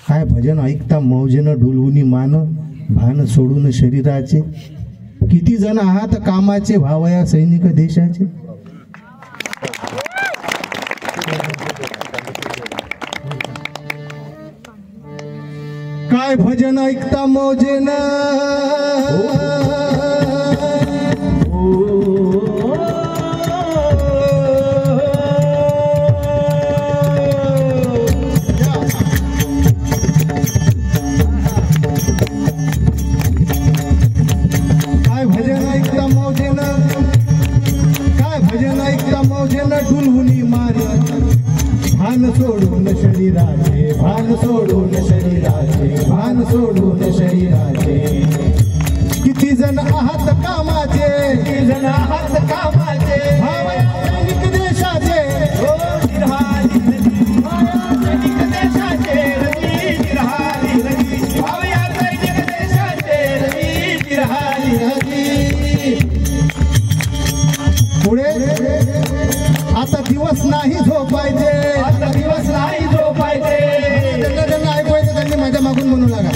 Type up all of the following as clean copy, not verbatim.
हाय भजन ऐकता मौजेनं डुलवूनी मान, भान सोडून शरीराचे. किती जण आहात कामाचे, व्हावया सैनिक देशाचे. काय भजन ऐकता मौजेनं, डुलवूनी मारे, भान सोडून शरीराचे, भान सोडून शरीराचे, भान सोडून शरीराचे. किती जण आहात कामाचे, किती जण आहात कामाचे, भावया सैनिक देशाचे. हो निरहारी भावया सैनिक देशाचे, रवी निरहारी रवी, भावया सैनिक देशाचे, रवी निरहारी रवी. पुढे आता दिवस नाही झोपायचे, आता दिवस नाही झोपायचे. ज्यांना ऐकवायचे त्यांनी माझ्या मागून म्हणू लागा.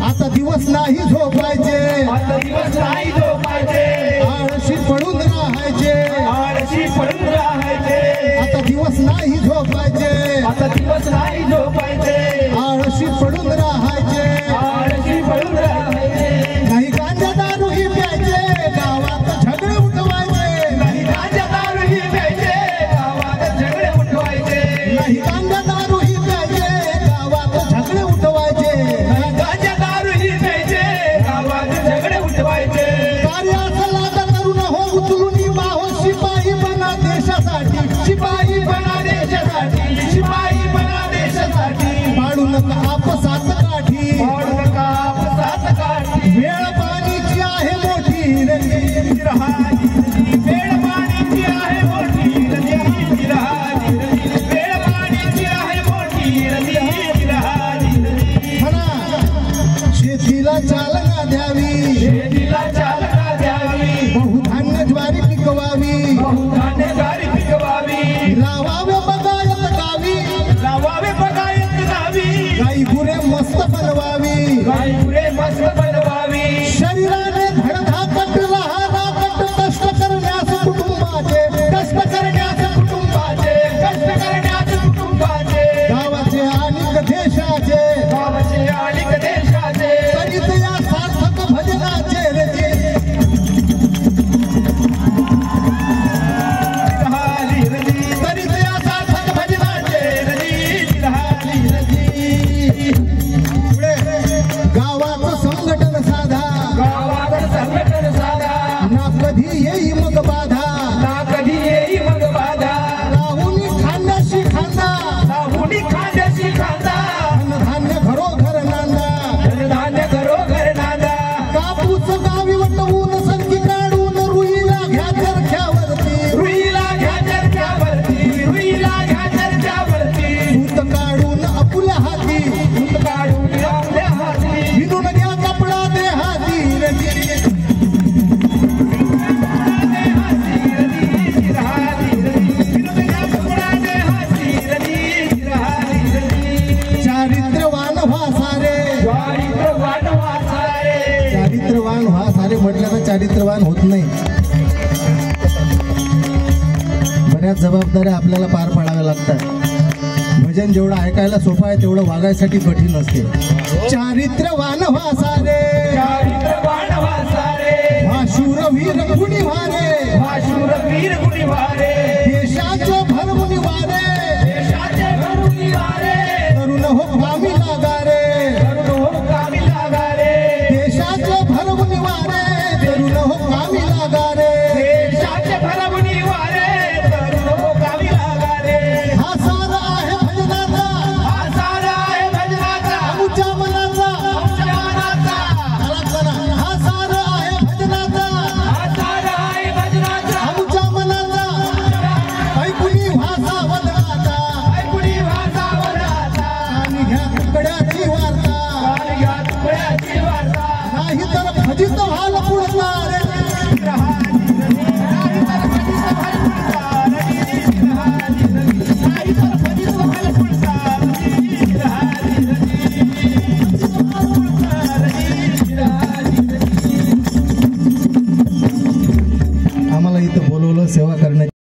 आता दिवस नाही झोपायचे, आता दिवस नाही झोपायचे. आळशी पडून राहायचे, आळशी पडून राहायचे. आता दिवस नाही झोपायचे, आता दिवस नाही झोपायचे. आळशी पडून राहायचे, आळशी पडून राहायचे. नाही गांजा दारू ही प्यायचे, गावात झगडे उठवायचे. नाही गांजा दारू ही प्यायचे, नाही गांजा दारू ही प्यायचे, गावात झगडे उठवायचे. नाही गांजा दारू ही प्यायचे, गावात झगडे उठवायचे. कार्याचा लादा करून हो उचलून बाहो, शिपाई बना देशासाठी, शिपाई बना देशासाठी, शिपाई बना देशासाठी. पाडू नका आपसात काठी, पाडू नका आपसात काठी. वेळ पाणीची आहे मोठी, रंगी राहारी वेळ पाणीची आहे मोठी, रंगी राहारी. शेतीला चालना द्यावी, शेतीला चालना द्यावी. बहुधान्य ज्वारी पिकवावी, बहुधान्य ज्वारी पिकवावी. लावावे बगायत गावी, लावावे बगायत गावी. गाई गुरे मस्त बनवावी, गाई गुरे मस्त बनवावी. शरीराने धडधाकट राहाकट, कष्ट करण्यास कुटुंबाचे, कष्ट करण्यास कुटुंबाचे, कष्ट करण्यास कुटुंबाचे. गावाचे आणि देशाचे, गावाचे आणि देशाचे. तरीच या सार्थक भजनाचे रजे, निरहारी रजी. तरीच या सार्थक भजनाचे रजी, निरहारी रजी. पुढे गावात संघटन साधा, गावात संघटन साधा. ना कधी येई मग बाधा, ना कधी येई मग बाधा. राहुनी खांद्याशी खांदा, राहुनी खांद्याशी खांदा. धान्य घरोघर नांदा, धान्य घरोघर नांदा. कापूस गावी वटवून संधी काढून, रुईला घ्या चरख्यावरती, रुईला घ्या चरख्यावरती, रुईला घ्या चरख्यावरती. सूत काढून आपुल्या हाती, सूत काढून आपुल्या हाती. विणून घ्या कपडा देहाती, चारित्र्यवान व्हा सारे, चारित्र्यवान व्हा सारे. चारित्र्यवान व्हा सारे म्हटलं तर चारित्र्यवान होत नाही. बऱ्याच जबाबदाऱ्या आपल्याला पार पाडाव्या लागतात. भजन जेवढं ऐकायला सोपं आहे तेवढं वागायसाठी कठीण असते. चारित्र्यवान व्हा सारे, चारित्र्यवान व्हा सारे. व्हा शूरवीर गुणी वारे, व्हा शूरवीर गुणी वारे. देशाचे भरमुनी वारे, देशाचे भरमुनी वारे. तरुण हो कामी लागारे, तरुण हो कामी लागारे. देशाचे भरमुनी वारे, तरुण हो कामी लागारे. देशाचे भरमुनी वारे, तरुण हो कामी लागारे. हा सारा आहे भजनाचा, हा सारा आहे भजनाचा. आमच्या मनाचा, आमच्या मनाचा. हा सारा आहे भजनाचा, हा सारा आहे भजनाचा. आमच्या मनाचा, इथं बोलवलं सेवा करण्याची